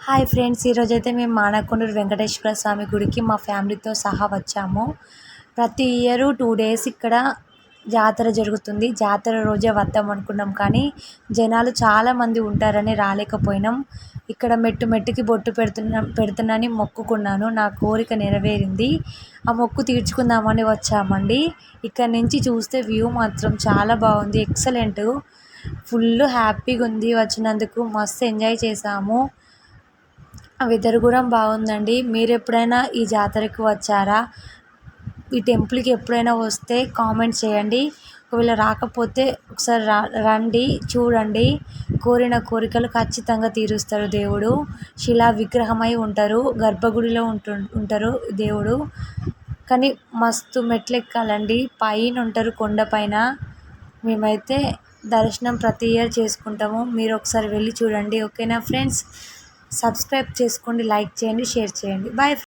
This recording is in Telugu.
హాయ్ ఫ్రెండ్స్, ఈరోజైతే మేము మానకొండూరు వెంకటేశ్వర స్వామి గుడికి మా ఫ్యామిలీతో సహా వచ్చాము. ప్రతి ఇయర్ 2 డేస్ ఇక్కడ జాతర జరుగుతుంది. జాతర రోజే వద్దాం అనుకున్నాం, కానీ జనాలు చాలామంది ఉంటారని రాలేకపోయినాం. ఇక్కడ మెట్టు మెట్టుకి బొట్టు పెడుతున్నానని మొక్కుకున్నాను. నా కోరిక నెరవేరింది. ఆ మొక్కు తీర్చుకుందామని వచ్చామండి. ఇక్కడ నుంచి చూస్తే వ్యూ మాత్రం చాలా బాగుంది. ఎక్సలెంట్, ఫుల్ హ్యాపీగా ఉంది. వచ్చినందుకు మస్తు ఎంజాయ్ చేసాము. వెదర్ కూడా బాగుందండి. మీరు ఎప్పుడైనా ఈ జాతరకు వచ్చారా? ఈ టెంపుల్కి ఎప్పుడైనా వస్తే కామెంట్ చేయండి. ఒకవేళ రాకపోతే ఒకసారి రండి, చూడండి. కోరిన కోరికలు ఖచ్చితంగా తీరుస్తారు దేవుడు. శిలా విగ్రహమై ఉంటారు, గర్భగుడిలో ఉంటారు దేవుడు. కానీ మస్తు మెట్లు ఎక్కాలండి, పైన ఉంటారు కొండపైన. మేమైతే దర్శనం ప్రతి ఇయర్ చేసుకుంటాము. మీరు ఒకసారి వెళ్ళి చూడండి. ఓకేనా ఫ్రెండ్స్? సబ్స్క్రైబ్ చేసుకోండి, లైక్ చేయండి, షేర్ చేయండి. బాయ్.